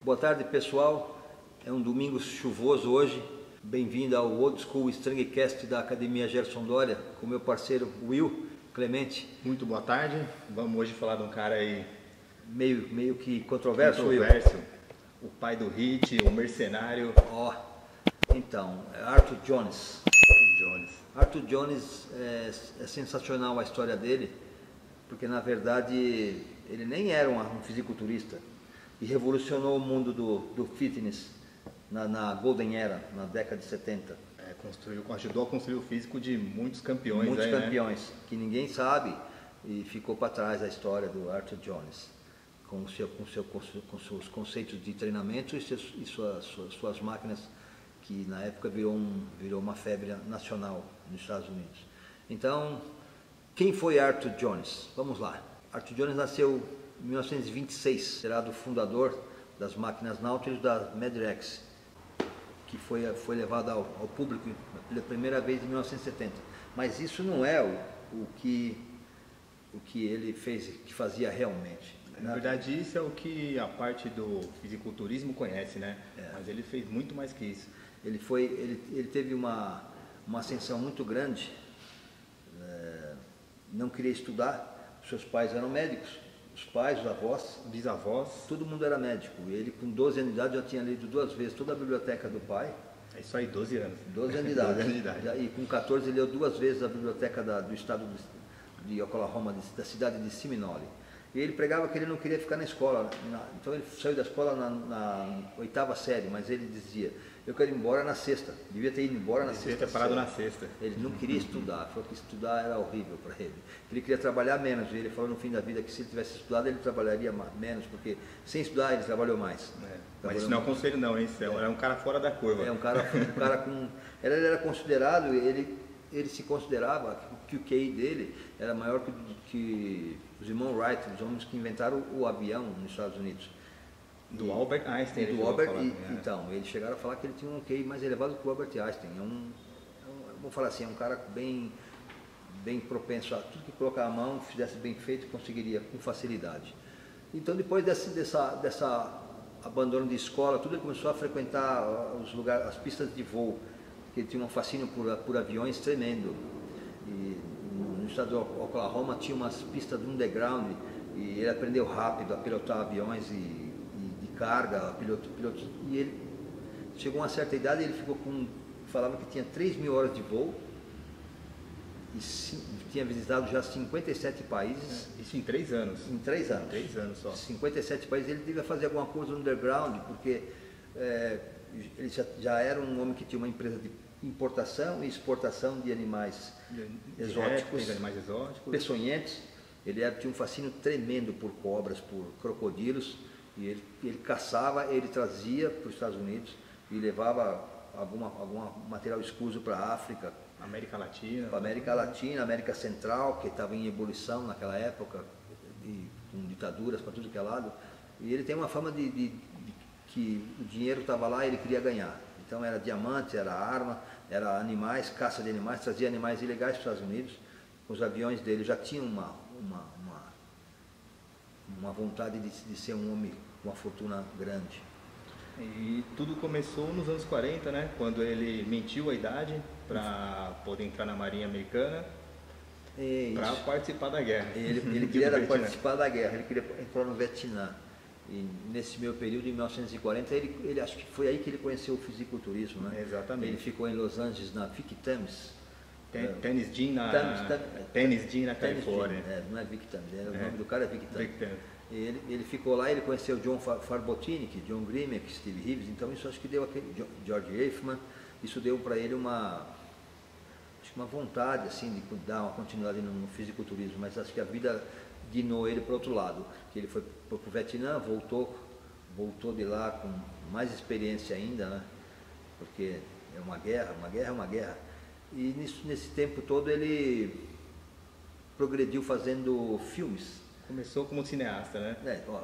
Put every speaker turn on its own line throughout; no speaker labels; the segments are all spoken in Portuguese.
Boa tarde, pessoal. É um domingo chuvoso hoje. Bem-vindo ao Old School Strangcast da Academia Gerson Doria, com meu parceiro Will Clemente.
Muito boa tarde. Vamos hoje falar de um cara aí
meio que controverso, Will.
O pai do hit, o mercenário.
Então, Arthur Jones. Arthur Jones é sensacional a história dele, porque na verdade ele nem era um fisiculturista e revolucionou o mundo do fitness na Golden Era, na década de 70.
Ajudou a construir o físico de muitos campeões.
Muitos
aí,
campeões, né? Que ninguém sabe, e ficou para trás a história do Arthur Jones, com seus conceitos de treinamento e suas máquinas, que na época virou uma febre nacional nos Estados Unidos. Então, quem foi Arthur Jones? Vamos lá. Arthur Jones nasceu em 1926, será do fundador das máquinas Nautilus da Medrex, que foi levada ao público pela primeira vez em 1970. Mas isso não é o que ele fez, que fazia realmente.
Na verdade, isso é o que a parte do fisiculturismo conhece, né? Mas ele fez muito mais que isso.
Ele teve uma ascensão muito grande, não queria estudar, seus pais eram médicos. Os pais, os avós,
bisavós,
todo mundo era médico. Ele, com 12 anos de idade, já tinha lido 2 vezes toda a biblioteca do pai.
É isso aí, 12 anos.
12 anos de idade. 12 anos de idade. E com 14 ele leu 2 vezes a biblioteca do estado de Oklahoma, da cidade de Seminole. E ele pregava que ele não queria ficar na escola. Então ele saiu da escola na 8ª série, mas ele dizia: eu quero ir embora na 6ª. Devia ter ido embora na 6ª.
Devia ter parado na 6ª.
Ele não queria estudar, falou que estudar era horrível para ele. Ele queria trabalhar menos, e ele falou no fim da vida que se ele tivesse estudado ele trabalharia menos, porque sem estudar ele trabalhou mais.
Mas isso não é um conselho não, hein? É um cara fora da curva.
É um cara com... Ele era considerado, ele se considerava que o QI dele era maior que os irmãos Wright, os homens que inventaram o avião nos Estados Unidos.
Do Albert Einstein.
Então, eles chegaram a falar que ele tinha um QI mais elevado que o Albert Einstein. Vamos falar assim, é um cara bem propenso a tudo que colocar a mão, fizesse bem feito, conseguiria com facilidade. Então, depois dessa abandono de escola, tudo, ele começou a frequentar as pistas de voo, porque ele tinha um fascínio por aviões tremendo. E no estado de Oklahoma tinha umas pistas de underground, e ele aprendeu rápido a pilotar aviões e de carga, e ele chegou a uma certa idade, ele falava que tinha 3.000 horas de voo e tinha visitado já 57 países.
Isso em 3 anos.
Em 3 anos.
3 anos só.
57 países. Ele devia fazer alguma coisa no underground, porque ele já era um homem que tinha uma empresa de importação e exportação de animais exóticos, peçonhentos. Ele tinha um fascínio tremendo por cobras, por crocodilos, e ele caçava, ele trazia para os Estados Unidos e levava algum material escuso para a África,
América Latina,
para América Latina, América Central, que estava em ebulição naquela época, com ditaduras para tudo que é lado. E ele tem uma fama de que o dinheiro estava lá e ele queria ganhar. Então era diamante, era arma, era animais, caça de animais, trazia animais ilegais para os Estados Unidos. Os aviões dele já tinham uma vontade de ser um homem com uma fortuna grande.
E tudo começou nos anos 40, né? Quando ele mentiu a idade para poder entrar na Marinha Americana, para participar da guerra.
Ele queria participar da guerra, ele queria entrar no Vietnã. E nesse meu período, em 1940, ele acho que foi aí que ele conheceu o fisiculturismo, né?
Exatamente.
Ele ficou em Los Angeles, na Vic Thames.
Tennis Gym na Califórnia.
Não é Vic Thames, o nome do cara é Vic Thames. Ele ficou lá, ele conheceu John Farbotinic, John Grimek, Steve Reeves, então isso acho que deu George Eiffman, isso deu para ele uma vontade assim, de dar uma continuidade no fisiculturismo, mas acho que a vida guinou ele para o outro lado, que ele foi para o Vietnã, voltou de lá com mais experiência ainda, né? Porque é uma guerra é uma guerra. E nesse tempo todo ele progrediu fazendo filmes.
Começou como cineasta, né?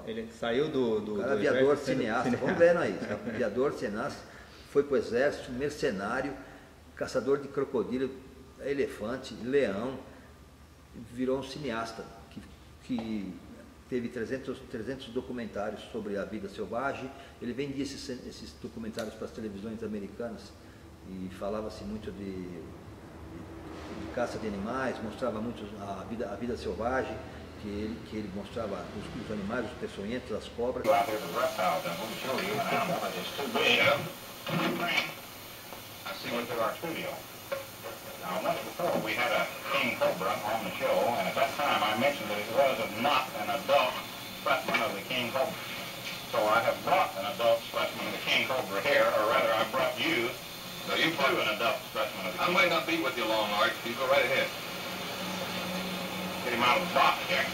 Ele saiu do
aviador cineasta, vamos vendo aí, aviador cineasta, foi para o exército, mercenário, caçador de crocodilo, elefante, leão, virou um cineasta que teve 300 documentários sobre a vida selvagem. Ele vendia esses documentários para as televisões americanas e falava-se muito de caça de animais, mostrava muito a vida selvagem, que ele mostrava os animais, os peçonhentos, as cobras.
Now, once before we had a king cobra on the show, and at that time I mentioned that it was not an adult specimen of the king cobra. So I have brought an adult specimen of the king cobra here, or rather I brought you an adult specimen of the king cobra. I might not be with you long, Art. You go right ahead. Get him out of the box here.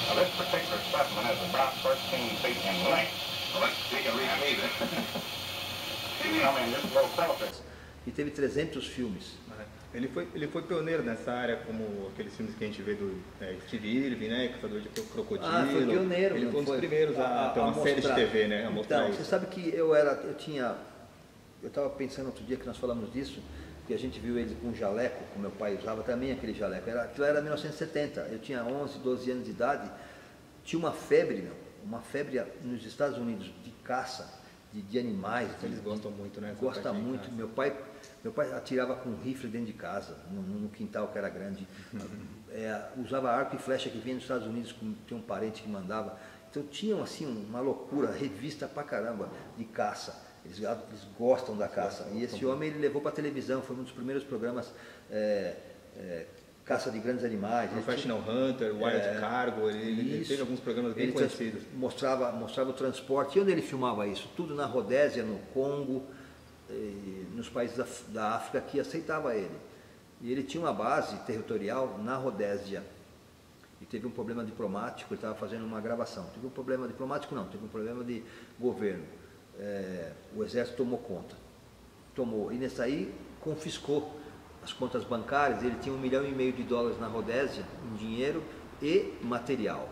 Now, this particular specimen is about 13 feet in length. Well, you can reach me then.
E teve 300 filmes.
Ele foi pioneiro nessa área, como aqueles filmes que a gente vê do Steve Irwin, né? Caçador de Crocodilo.
Foi pioneiro.
Ele foi um dos primeiros a ter uma série de TV, né? A mostrar
então, isso. Você sabe que eu estava pensando outro dia que nós falamos disso, que a gente viu ele com um jaleco, que meu pai usava também aquele jaleco. Aquilo era 1970, eu tinha 11, 12 anos de idade, tinha uma febre nos Estados Unidos de caça. De animais.
Eles gostam muito, né?
Gosta muito. Meu pai atirava com um rifle dentro de casa, no quintal que era grande. Usava arco e flecha que vinha dos Estados Unidos, tinha um parente que mandava. Então tinham assim uma loucura, revista pra caramba de caça. Eles gostam da caça. E esse homem ele levou para a televisão, foi um dos primeiros programas caça de grandes animais.
Professional Hunter, Wild Cargo, ele teve alguns programas bem conhecidos.
Mostrava o transporte. E onde ele filmava isso? Tudo na Rodésia, no Congo, nos países da África que aceitava ele. E ele tinha uma base territorial na Rodésia. E teve um problema diplomático, ele estava fazendo uma gravação. Teve um problema diplomático não, teve um problema de governo. O exército tomou conta. E nessa aí confiscou as contas bancárias. Ele tinha $1,5 milhão na Rodésia, em dinheiro e material.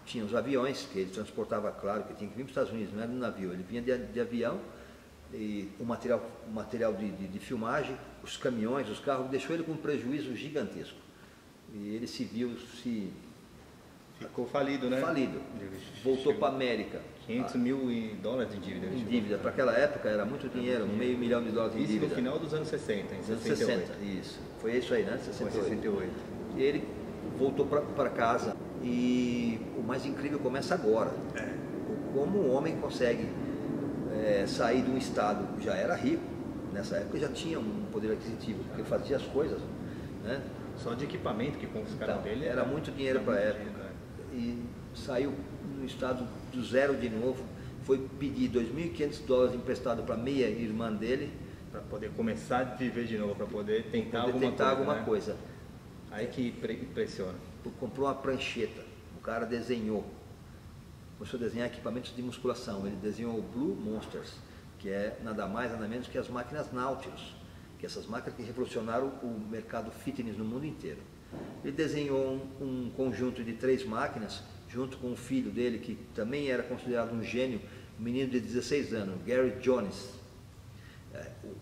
Tinha os aviões, que ele transportava, claro, que tinha que vir para os Estados Unidos, não era no navio, ele vinha de avião, e o material de filmagem, os caminhões, os carros, deixou ele com um prejuízo gigantesco. E ele
ficou falido, né?
Falido. Voltou para a América.
$500 mil em dívida.
Em dívida. Para aquela época era muito dinheiro, $1,5 milhão em dívida.
Isso no final dos anos 60, em
60, isso. Foi isso aí, né?
68.
E ele voltou para casa e o mais incrível começa agora. Como um homem consegue sair de um estado, já era rico, nessa época já tinha um poder aquisitivo, porque fazia as coisas, né?
Só de equipamento que confiscaram dele.
Era muito dinheiro para a época. E saiu no estado do zero de novo, foi pedir $2.500 emprestado para meia irmã dele.
Para poder começar a viver de novo, para poder tentar alguma coisa. Aí que impressiona.
Comprou uma prancheta, o cara desenhou, começou a desenhar equipamentos de musculação. Ele desenhou o Blue Monsters, que é nada mais, nada menos que as máquinas Nautilus, que essas máquinas que revolucionaram o mercado fitness no mundo inteiro. Ele desenhou um conjunto de 3 máquinas, junto com o filho dele, que também era considerado um gênio, um menino de 16 anos, Gary Jones.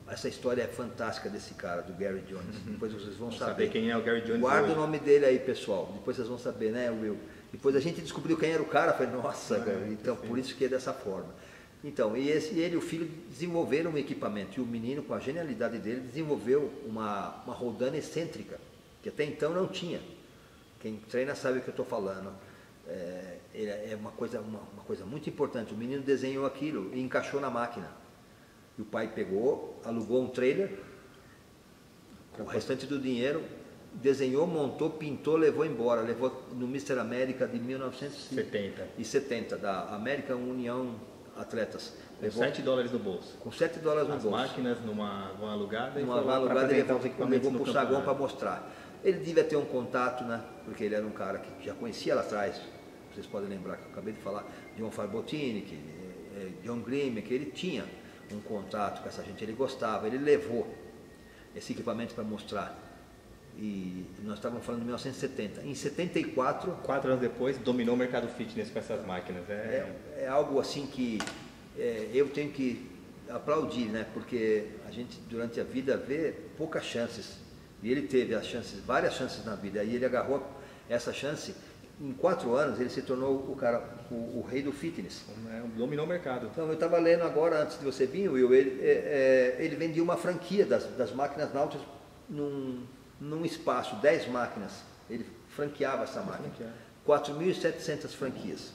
Essa história é fantástica desse cara, do Gary Jones. Depois vocês vão saber
quem é o Gary Jones.
Guarda o nome dele aí, pessoal. Depois vocês vão saber, né, Will? Depois a gente descobriu quem era o cara. Falei, nossa, cara. Então por isso que é dessa forma. Então, ele e o filho desenvolveram um equipamento. E o menino, com a genialidade dele, desenvolveu uma roldana excêntrica, que até então não tinha. Quem treina sabe o que eu estou falando. É uma coisa muito importante. O menino desenhou aquilo e encaixou na máquina. E o pai pegou, alugou um trailer, o restante do dinheiro, desenhou, montou, pintou, levou embora. Levou no Mr. América de 1970, da American Union Atletas.
Levou $7 no bolso.
Com $7 no bolso.
As máquinas numa alugada.
Numa alugada ele levou para o saguão para mostrar. Ele devia ter um contato, né? Porque ele era um cara que já conhecia lá atrás. Vocês podem lembrar que eu acabei de falar, John Farbotini, John Grimm, que ele tinha um contato com essa gente, ele gostava, ele levou esse equipamento para mostrar. E nós estávamos falando de 1970. Em 74...
4 anos depois, dominou o mercado fitness com essas máquinas.
É algo assim que eu tenho que aplaudir, né? Porque a gente, durante a vida, vê poucas chances E ele teve as chances, várias chances na vida, aí ele agarrou essa chance. Em 4 anos ele se tornou o rei do fitness.
Dominou o mercado.
Então eu estava lendo agora, antes de você vir, Will, ele vendia uma franquia das máquinas náuticas num espaço, 10 máquinas. Ele franqueava essa máquina. 4.700 franquias.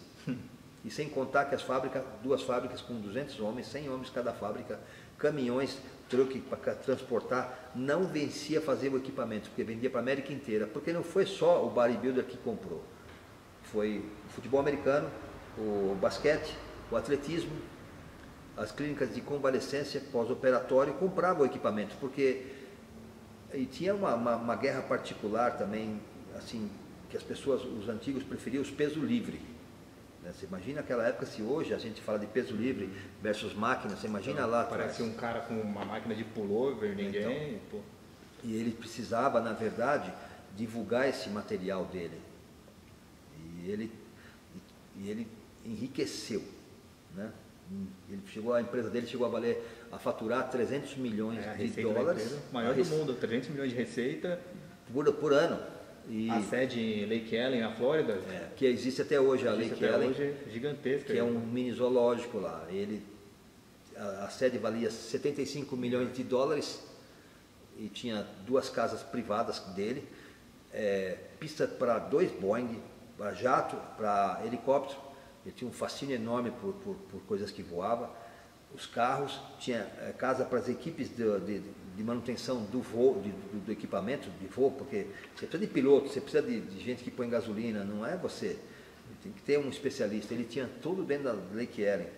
E sem contar que as fábricas, 2 fábricas com 200 homens, 100 homens cada fábrica, caminhões, truque para transportar, não vencia fazer o equipamento, porque vendia para a América inteira. Porque não foi só o bodybuilder que comprou. Foi o futebol americano, o basquete, o atletismo, as clínicas de convalescência pós-operatório compravam o equipamento, porque e tinha uma guerra particular também, assim, que as pessoas, os antigos preferiam os peso livre. Né? Você imagina aquela época, se hoje a gente fala de peso livre versus máquina, você imagina então, lá atrás.
Parece um cara com uma máquina de pullover, ninguém...
Então, e ele precisava, na verdade, divulgar esse material dele. E ele enriqueceu, né? A empresa dele chegou a faturar 300 milhões de dólares.
Maior do mundo, 300 milhões de receita
por ano.
E a sede em Lake Ellen, na Flórida,
que existe até hoje, a Lake Ellen,
hoje é gigantesca,
que é um mini zoológico lá. A sede valia 75 milhões de dólares e tinha 2 casas privadas dele, pista para 2 Boeing, para jato, para helicóptero. Ele tinha um fascínio enorme por coisas que voavam. Os carros, tinha casa para as equipes de manutenção do voo, do equipamento de voo, porque você precisa de piloto, você precisa de gente que põe gasolina, não é você. Tem que ter um especialista. Ele tinha tudo dentro da Lake Ellen.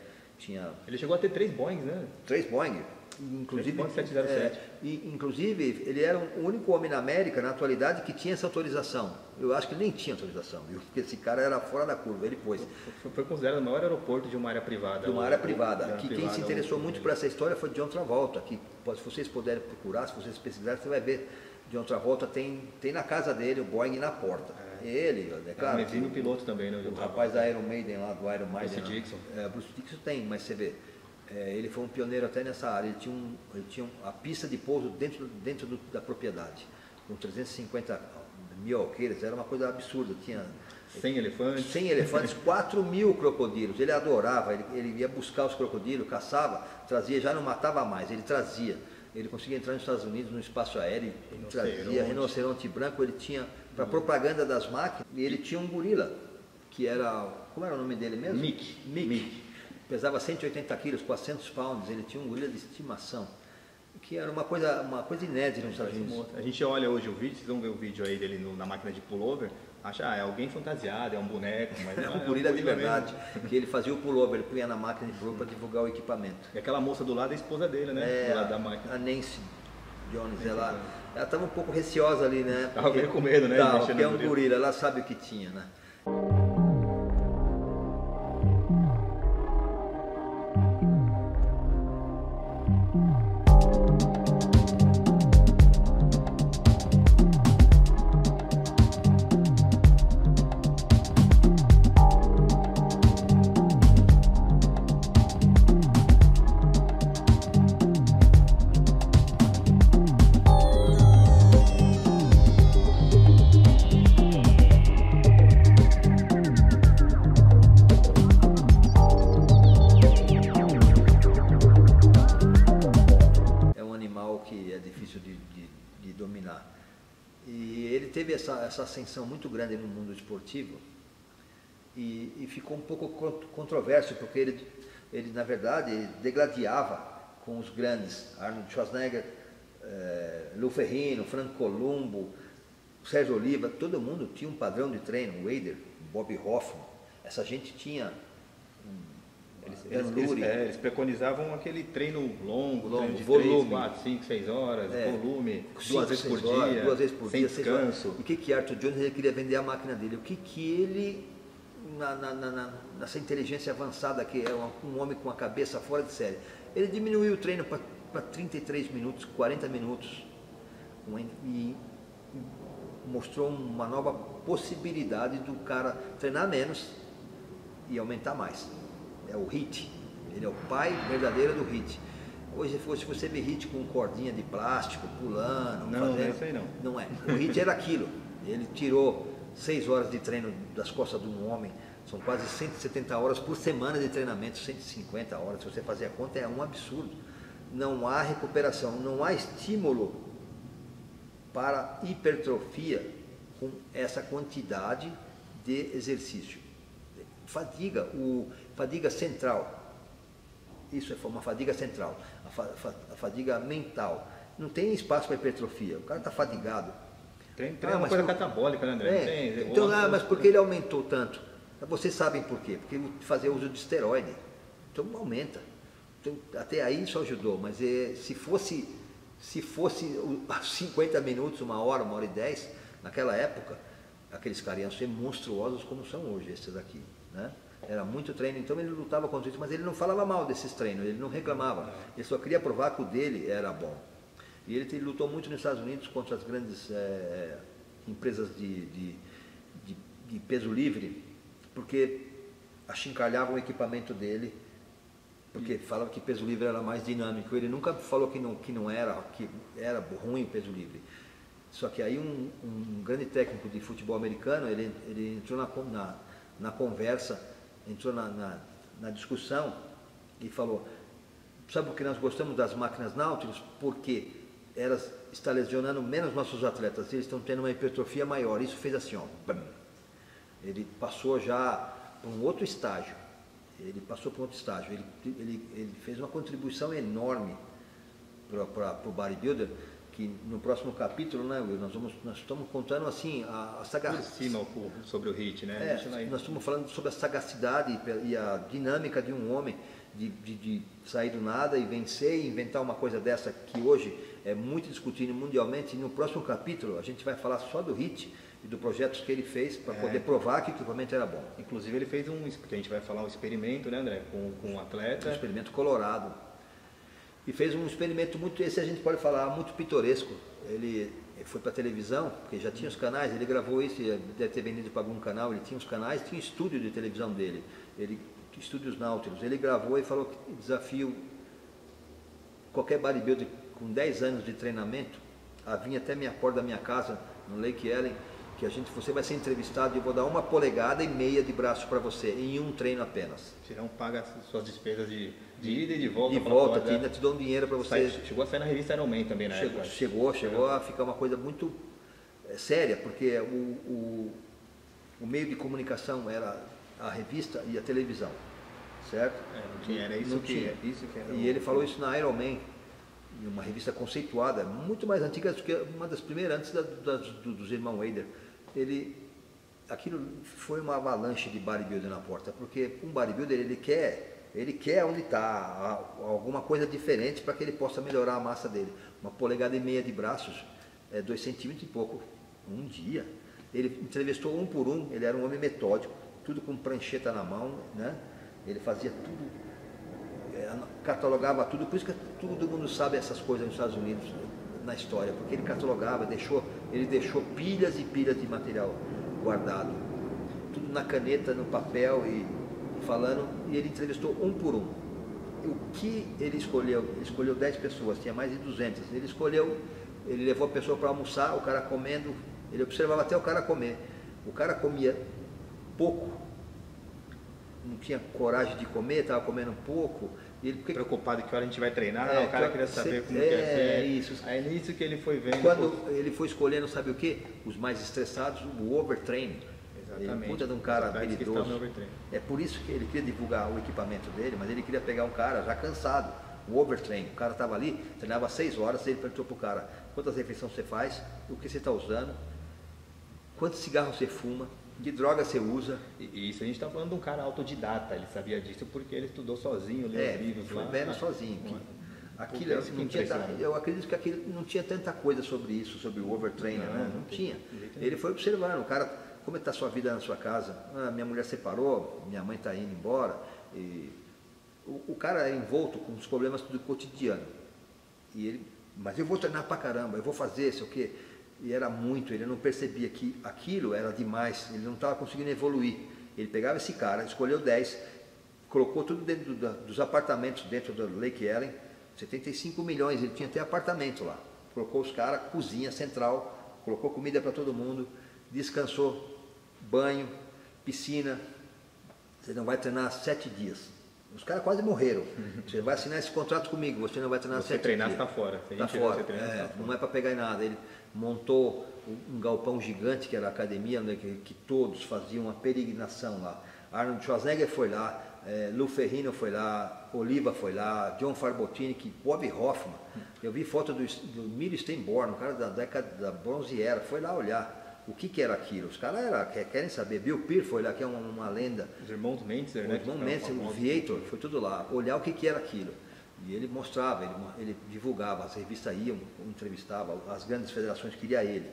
Ele chegou a ter 3 Boeings, né?
3 Boeing. Inclusive,
707.
Inclusive, ele era o único homem na América, na atualidade, que tinha essa autorização. Eu acho que ele nem tinha autorização, viu? Porque esse cara era fora da curva, ele pôs.
Foi considerado o maior aeroporto de uma área privada.
De uma área privada. Quem se interessou muito por essa história foi John Travolta, que se vocês puderem procurar, se vocês pesquisarem, você vai ver. John Travolta tem na casa dele o Boeing na porta. Ele, claro.
Mas no piloto também, né?
O rapaz da Iron Maiden lá, do Iron Maiden.
Bruce Dixon.
Bruce Dixon tem, mas você vê. Ele foi um pioneiro até nessa área. Ele tinha a pista de pouso dentro da propriedade, com 350 mil alqueires, era uma coisa absurda. Tinha
100 elefantes.
100 elefantes, 4.000 crocodilos. Ele adorava, ele ia buscar os crocodilos, caçava, trazia, já não matava mais, ele trazia. Ele conseguia entrar nos Estados Unidos no espaço aéreo, trazia rinoceronte branco, ele tinha, para propaganda das máquinas, e ele tinha um gorila, que era, como era o nome dele mesmo?
Mick.
Pesava 180 quilos, 400 pounds, ele tinha um gorila de estimação, que era uma coisa inédita nos Estados Unidos.
A gente olha hoje o vídeo, vocês vão ver o vídeo aí dele na máquina de pullover, acha, é alguém fantasiado, é um boneco, mas
é um gorila de verdade, que ele fazia o pullover, ele punha na máquina de pullover para divulgar o equipamento.
E aquela moça do lado é a esposa dele, né? Do lado da máquina.
A Nancy Jones, ela estava um pouco receosa ali, né?
Estava meio com medo, né?
Porque é um gorila, ela sabe o que tinha, né? Essa ascensão muito grande no mundo esportivo e ficou um pouco controverso, porque ele na verdade, ele degladiava com os grandes, Arnold Schwarzenegger, Lou Ferrigno, Franco Columbo, Sérgio Oliva, todo mundo tinha um padrão de treino, Wader, Bob Hoffman, essa gente tinha...
Eles preconizavam aquele treino longo treino de
volume.
3, 4, 5, 6 horas, volume,
2 vezes por dia,
sem descanso.
O que Arthur Jones ele queria vender a máquina dele? O que ele, nessa inteligência avançada, que é um homem com a cabeça fora de série, ele diminuiu o treino para 33 minutos, 40 minutos, e mostrou uma nova possibilidade do cara treinar menos e aumentar mais. É o HIIT, ele é o pai verdadeiro do HIIT. Hoje você vê HIIT com cordinha de plástico, pulando,
não, não é isso aí não.
Não é. O HIIT era aquilo. Ele tirou 6 horas de treino das costas de um homem. São quase 170 horas por semana de treinamento, 150 horas. Se você fazer a conta, é um absurdo. Não há recuperação, não há estímulo para hipertrofia com essa quantidade de exercício. Fadiga central. Isso é uma fadiga central, a fadiga mental. Não tem espaço para hipertrofia, o cara está fadigado.
Tem uma coisa catabólica, né, André?
Então, mas por que ele aumentou tanto? Vocês sabem por quê? Porque fazer uso de esteroide, então aumenta. Então, até aí isso ajudou, mas se fosse 50 minutos, 1 hora, 1h10, naquela época, aqueles caras iam ser monstruosos como são hoje, esses aqui, né? Era muito treino, então ele lutava contra isso, mas ele não falava mal desses treinos, ele não reclamava, ele só queria provar que o dele era bom. E ele lutou muito nos Estados Unidos contra as grandes empresas de peso livre, porque achincalhavam o equipamento dele, porque falavam que peso livre era mais dinâmico. Ele nunca falou que não era, que era ruim o peso livre. Só que aí um grande técnico de futebol americano, ele entrou na conversa, entrou na discussão e falou: sabe por que nós gostamos das máquinas Nautilus? Porque elas estão lesionando menos nossos atletas, eles estão tendo uma hipertrofia maior. Isso fez assim, ó, bam. Ele passou já para um outro estágio. Ele fez uma contribuição enorme para o bodybuilder, que no próximo capítulo, né, Will, nós estamos contando assim a sagacidade
sobre o HIIT, né?
Nós estamos falando sobre a sagacidade e a dinâmica de um homem de sair do nada e vencer e inventar uma coisa dessa que hoje é muito discutido mundialmente. E no próximo capítulo a gente vai falar só do HIIT e dos projetos que ele fez para poder provar que o equipamento era bom.
Inclusive ele fez que a gente vai falar um experimento, né, André, com um atleta.
Um experimento colorado. E fez um experimento esse a gente pode falar, muito pitoresco. Ele foi para a televisão, porque já tinha os canais, ele gravou isso, deve ter vendido para algum canal, ele tinha os canais, tinha estúdio de televisão dele, estúdios Nautilus. Ele gravou e falou que desafio qualquer bodybuilder com 10 anos de treinamento a vir até a porta da minha casa, no Lake Ellen, que você vai ser entrevistado e eu vou dar 1,5 polegadas de braço para você, em um treino apenas.
Você não paga suas despesas de ida e de volta.
De volta, ainda te dou um dinheiro para você.
Chegou a sair na revista Iron Man também, né?
Chegou a ficar uma coisa muito séria, porque o meio de comunicação era a revista e a televisão, certo?
Era isso que era.
E ele falou isso na Iron Man, uma revista conceituada, muito mais antiga do que uma das primeiras, antes dos irmãos Wader. Aquilo foi uma avalanche de bodybuilder na porta, porque um bodybuilder ele quer onde está, alguma coisa diferente para que ele possa melhorar a massa dele. 1,5 polegadas de braços, 2 centímetros e pouco, um dia. Ele entrevistou um por um, ele era um homem metódico, tudo com prancheta na mão, né? Ele fazia tudo, catalogava tudo, por isso que todo mundo sabe essas coisas nos Estados Unidos, na história, porque ele catalogava, ele deixou pilhas e pilhas de material guardado, tudo na caneta, no papel e falando, e ele entrevistou um por um. O que ele escolheu? Ele escolheu 10 pessoas, tinha mais de 200. Ele levou a pessoa para almoçar, o cara comendo, ele observava até o cara comer. O cara comia pouco, não tinha coragem de comer, estava comendo pouco.
Preocupado que hora a gente vai treinar, o cara queria saber como quer ser.
Isso.
Aí nisso que ele foi vendo.
Quando ele foi escolhendo, sabe o que? Os mais estressados, o overtraining. Exatamente. Ele puta de um cara habilidoso. É por isso que ele queria divulgar o equipamento dele, mas ele queria pegar um cara já cansado, o overtrain. O cara estava ali, treinava 6 horas, ele perguntou para o cara: quantas refeições você faz, o que você está usando, quantos cigarros você fuma, que droga você usa.
E isso a gente está falando de um cara autodidata, ele sabia disso porque ele estudou sozinho, leu os livros lá.
Foi vendo sozinho. Eu acredito que aquilo não tinha tanta coisa sobre isso, sobre o overtrainer, né? Não tinha. Ele foi observando, o cara, como está a sua vida na sua casa? Minha mulher separou, minha mãe está indo embora. E o cara é envolto com os problemas do cotidiano. Mas eu vou treinar pra caramba, eu vou fazer, sei o quê. E era muito, ele não percebia que aquilo era demais, ele não estava conseguindo evoluir. Ele pegava esse cara, escolheu 10, colocou tudo dentro dos apartamentos dentro do Lake Ellen, 75 milhões, ele tinha até apartamento lá. Colocou os caras, cozinha central, colocou comida para todo mundo, descansou, banho, piscina. Você não vai treinar 7 dias. Os caras quase morreram. Você vai assinar esse contrato comigo, você não vai treinar 7 dias.
Você treinar, você está fora.
Está fora, não é para pegar em nada. Ele montou um galpão gigante, que era a academia, que todos faziam uma peregrinação lá. Arnold Schwarzenegger foi lá, Lou Ferrigno foi lá, Oliva foi lá, John Farbotini, Bob Hoffman. Eu vi foto do Milo Steinborn, um cara da década da Bronze Era, foi lá olhar o que era aquilo. Os caras querem saber. Bill Pearl foi lá, que é uma lenda.
Os irmãos Mentzer, né?
Os irmãos Mentzer, o Viator, foi tudo lá, olhar o que era aquilo. E ele mostrava, ele divulgava, as revistas iam, entrevistava, as grandes federações queriam ele.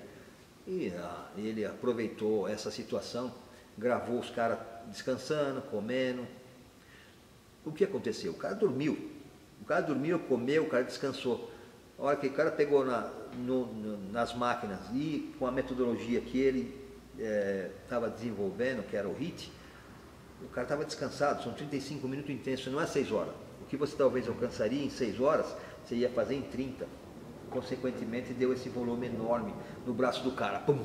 E ele aproveitou essa situação, gravou os caras descansando, comendo. O que aconteceu? O cara dormiu, comeu, o cara descansou. A hora que o cara pegou nas máquinas e com a metodologia que ele estava desenvolvendo, que era o HIIT, o cara estava descansado, são 35 minutos intensos, não é 6 horas. O que você talvez alcançaria em 6 horas, você ia fazer em 30. Consequentemente, deu esse volume enorme no braço do cara. Pum!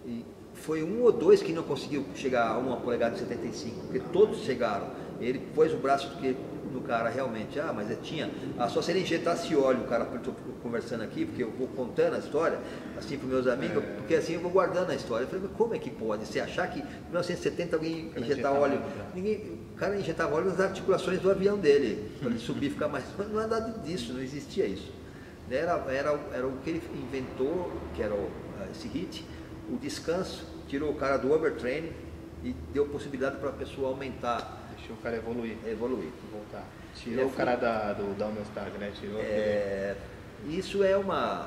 E foi 1 ou 2 que não conseguiu chegar a 1 polegada de 75, porque todos chegaram. Ele pôs o braço no cara realmente, mas tinha, só se ele injetasse óleo, o cara, estou conversando aqui, porque eu vou contando a história, assim para meus amigos, porque assim eu vou guardando a história. Eu falei, mas como é que pode? Você achar que em 1970 alguém injetar óleo, o cara injetava óleo nas articulações do avião dele, para ele subir e ficar mais, mas não é nada disso, não existia isso. Era o que ele inventou, que era esse HIIT, o descanso, tirou o cara do overtraining e deu possibilidade para a pessoa aumentar.
Deixou o cara evoluir.
Voltar.
Tirou o cara da homeostase, né? Tirou
isso é uma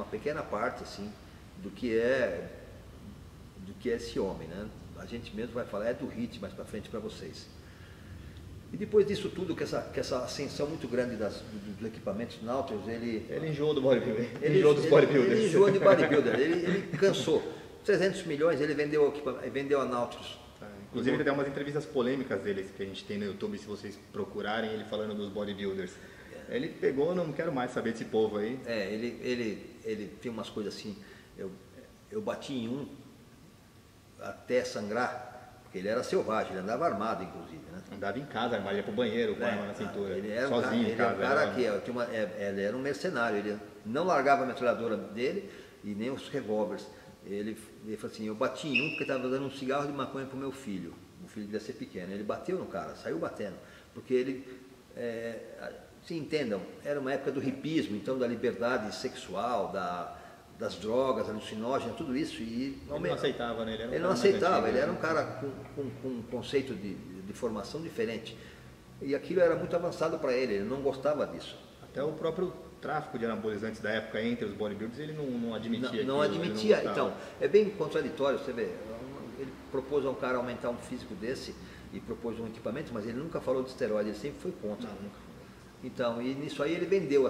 pequena parte assim, do que é esse homem, né? A gente mesmo vai falar, do HIIT mais para frente para vocês. E depois disso tudo, com essa ascensão muito grande dos equipamentos Nautilus, ele
enjoou do bodybuilder.
Ele enjoou dos bodybuilders. Ele enjoou de bodybuilder. Ele cansou. 300 milhões ele vendeu a Nautilus.
Inclusive ele tem umas entrevistas polêmicas deles que a gente tem no YouTube, se vocês procurarem ele falando dos bodybuilders. Ele pegou, não quero mais saber desse povo aí.
Ele tem umas coisas assim, eu bati em um até sangrar, porque ele era selvagem, ele andava armado inclusive, né?
Andava em casa, armado, ia pro banheiro com a arma na cintura,
ele era
sozinho em casa.
Ele era um cara ele era um mercenário, ele não largava a metralhadora dele e nem os revólveres. Ele falou assim, eu bati em um porque estava dando um cigarro de maconha para o meu filho. O filho devia ser pequeno. Ele bateu no cara, saiu batendo. Porque ele, se entendam, era uma época do hipismo, então da liberdade sexual, das drogas, alucinógenas, tudo isso. E
ele não aceitava, né?
Ele não aceitava, ele era um cara com um conceito de formação diferente. E aquilo era muito avançado para ele não gostava disso.
Até o próprio tráfico de anabolizantes da época entre os bodybuilders, ele não admitia.
Não admitia, então, é bem contraditório, você vê, ele propôs a um cara aumentar um físico desse e propôs um equipamento, mas ele nunca falou de esteroide, ele sempre foi contra.
Nunca.
Então, e nisso aí ele vendeu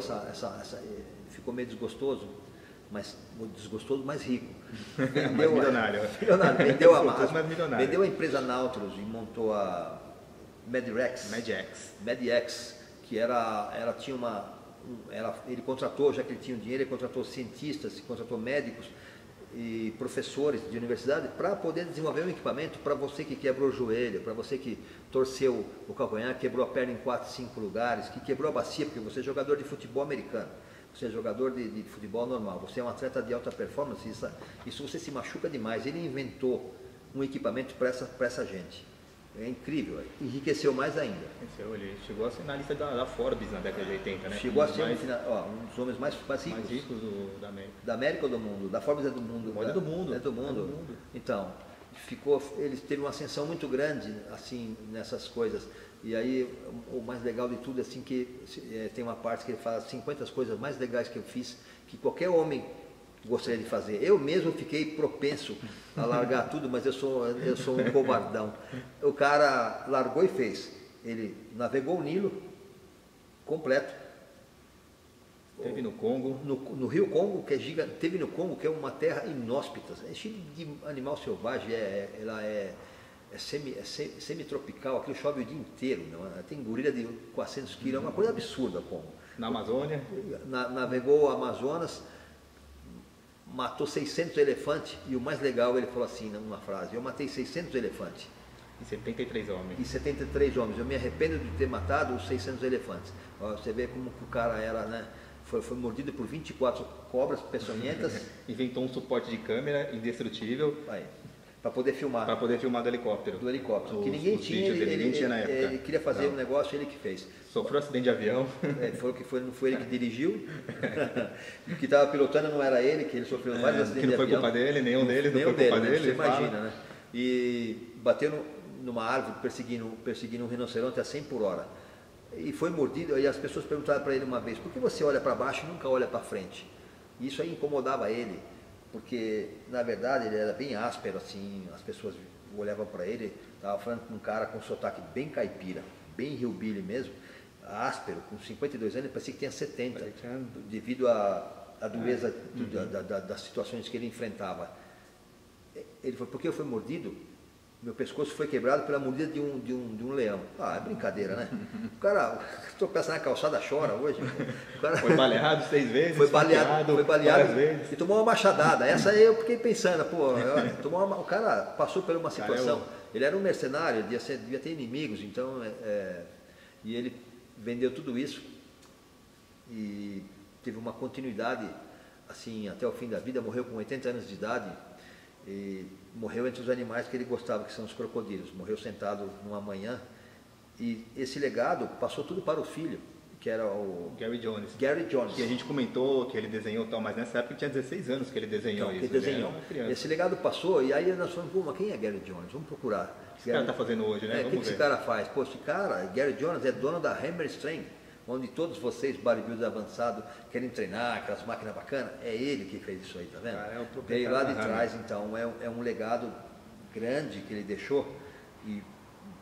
ficou meio desgostoso, mas rico.
Vendeu milionário.
Vendeu a empresa Nautilus e montou a Medrex, que ele contratou, já que ele tinha o dinheiro, ele contratou cientistas, contratou médicos e professores de universidade para poder desenvolver um equipamento para você que quebrou o joelho, para você que torceu o calcanhar, quebrou a perna em 4, 5 lugares, que quebrou a bacia, porque você é jogador de futebol americano, você é jogador de futebol normal, você é um atleta de alta performance, isso você se machuca demais. Ele inventou um equipamento para essa gente. É incrível, enriqueceu mais ainda.
Ele chegou a ser na lista da Forbes na década de 80, né?
Chegou a ser um dos homens mais ricos
da América.
Da América ou do mundo? Da Forbes é do mundo.
É do mundo.
É do mundo. Então, ele teve uma ascensão muito grande assim nessas coisas. E aí o mais legal de tudo é assim que tem uma parte que ele fala 50 coisas mais legais que eu fiz, que qualquer homem gostaria de fazer. Eu mesmo fiquei propenso a largar tudo, mas eu sou um covardão. O cara largou e fez. Ele navegou o Nilo completo.
Teve no Congo.
No Rio Congo, que é gigante. Teve no Congo, que é uma terra inóspita. É cheio de animal selvagem. semi-tropical, aquilo chove o dia inteiro, não? Tem gorila de 400 quilos, é uma coisa absurda como.
Na Amazônia?
Navegou o Amazonas, matou 600 elefantes, e o mais legal, ele falou assim, numa frase, eu matei 600 elefantes.
E 73 homens.
E 73 homens, eu me arrependo de ter matado os 600 elefantes. Você vê como que o cara era, né? Foi mordido por 24 cobras peçonhentas.
Inventou um suporte de câmera indestrutível.
Para poder filmar.
Para poder filmar do helicóptero.
Do helicóptero. Que ninguém tinha,
ninguém tinha na época.
Ele queria fazer um negócio, ele que fez.
Sofreu acidente de avião.
Não foi ele que dirigiu. O que estava pilotando não era ele, que ele sofreu vários acidentes de avião.
Que não foi culpa dele, nenhum deles, não foi culpa dele.
Você imagina, né? E bateu numa árvore perseguindo um rinoceronte a 100 por hora. E foi mordido, e as pessoas perguntaram para ele uma vez, por que você olha para baixo e nunca olha para frente? E isso aí incomodava ele, porque na verdade ele era bem áspero assim, as pessoas olhavam para ele, estava falando com um cara com um sotaque bem caipira, bem hillbilly mesmo, áspero, com 52 anos, parecia que tinha 70, devido à dureza das situações que ele enfrentava. Ele falou, porque eu fui mordido, meu pescoço foi quebrado pela mordida de um leão. É brincadeira, né? O cara tropeça na calçada, chora hoje. O cara
foi baleado 6 vezes.
Foi baleado e tomou uma machadada. Essa aí eu fiquei pensando, o cara passou por uma situação. Ele era um mercenário, devia ter inimigos, então, e ele vendeu tudo isso e teve uma continuidade assim até o fim da vida, morreu com 80 anos de idade. E morreu entre os animais que ele gostava, que são os crocodilos. Morreu sentado numa manhã e esse legado passou tudo para o filho, que era o
Gary Jones.
Que
a gente comentou que ele desenhou tal, mas nessa época tinha 16 anos que ele desenhou isso.
Esse legado passou e aí nós falamos, mas quem é Gary Jones? Vamos procurar.
Esse cara está fazendo hoje, né?
O que esse cara faz? Pô, esse cara, Gary Jones, é dono da Hammer Strength, onde todos vocês, bodybuilders avançados, querem treinar, aquelas máquinas bacanas, é ele que fez isso aí, tá vendo? Veio lá de trás, então, é um legado grande que ele deixou, e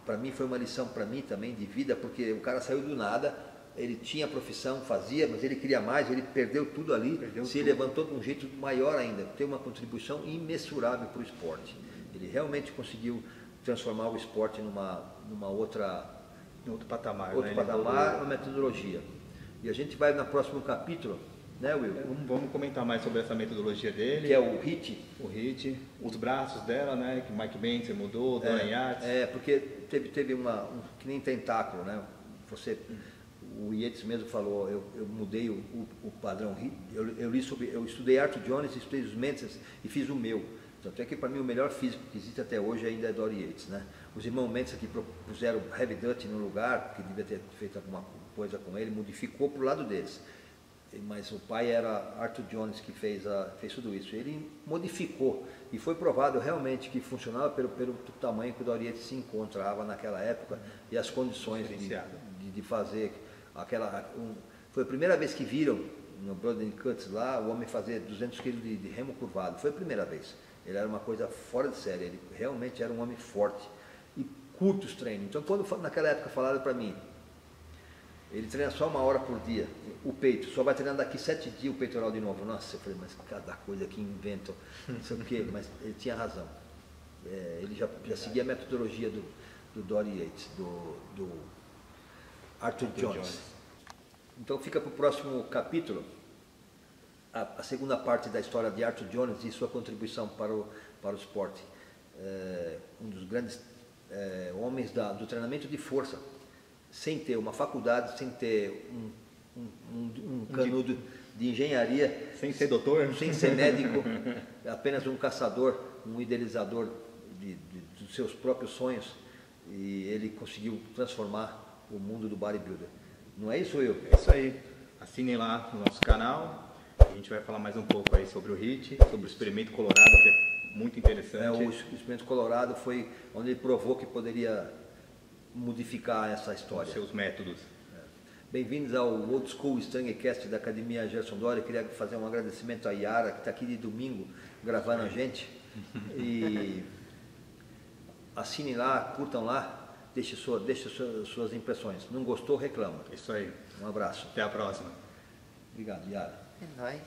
para mim foi uma lição para mim também de vida, porque o cara saiu do nada, ele tinha profissão, fazia, mas ele queria mais, ele perdeu tudo ali, levantou de um jeito maior ainda, tem uma contribuição imensurável para o esporte. Ele realmente conseguiu transformar o esporte numa outra...
outro patamar,
uma metodologia. E a gente vai no próximo capítulo, né, Will?
Vamos comentar mais sobre essa metodologia dele.
Que é o HIIT.
Os braços dela, né, que Mike Benson mudou, Dorian Yates.
Porque teve que nem tentáculo, né? O Yates mesmo falou, eu mudei o padrão HIIT, eu estudei Arthur Jones, estudei os Menses e fiz o meu. Tanto é que para mim o melhor físico que existe até hoje ainda é Dorian Yates, né? Os irmãos Mendes aqui propuseram Heavy Dutch no lugar, porque devia ter feito alguma coisa com ele, modificou para o lado deles. Mas o pai era Arthur Jones que fez tudo isso. Ele modificou e foi provado realmente que funcionava pelo tamanho que o Dorian Yates se encontrava naquela época e as condições de fazer foi a primeira vez que viram no Blood and Cuts lá o homem fazer 200 kg de remo curvado. Foi a primeira vez. Ele era uma coisa fora de série, ele realmente era um homem forte e curto os treinos. Então, quando naquela época falaram para mim, ele treina só 1 hora por dia, o peito, só vai treinar daqui 7 dias o peitoral de novo. Nossa, eu falei, mas cada coisa que inventam, não sei o quê, mas ele tinha razão. Ele já seguia a metodologia do Dorian Yates, do Arthur Jones. Então fica para o próximo capítulo a segunda parte da história de Arthur Jones e sua contribuição para o esporte. Um dos grandes homens do treinamento de força, sem ter uma faculdade, sem ter um canudo de engenharia,
sem ser doutor,
sem ser médico, apenas um caçador, um idealizador dos seus próprios sonhos, e ele conseguiu transformar o mundo do bodybuilder. Não é isso, Will?
É isso aí. Assinem lá no nosso canal. A gente vai falar mais um pouco aí sobre o HIIT, sobre o experimento colorado, que é muito interessante.
O experimento colorado foi onde ele provou que poderia modificar essa história.
Os seus métodos.
Bem-vindos ao Old School Strongcast da Academia Gerson Doria. Eu queria fazer um agradecimento à Yara, que está aqui de domingo gravando a gente. E assinem lá, curtam lá, deixe suas impressões. Não gostou, reclama.
Isso aí.
Um abraço.
Até a próxima.
Obrigado, Yara.
É nóis.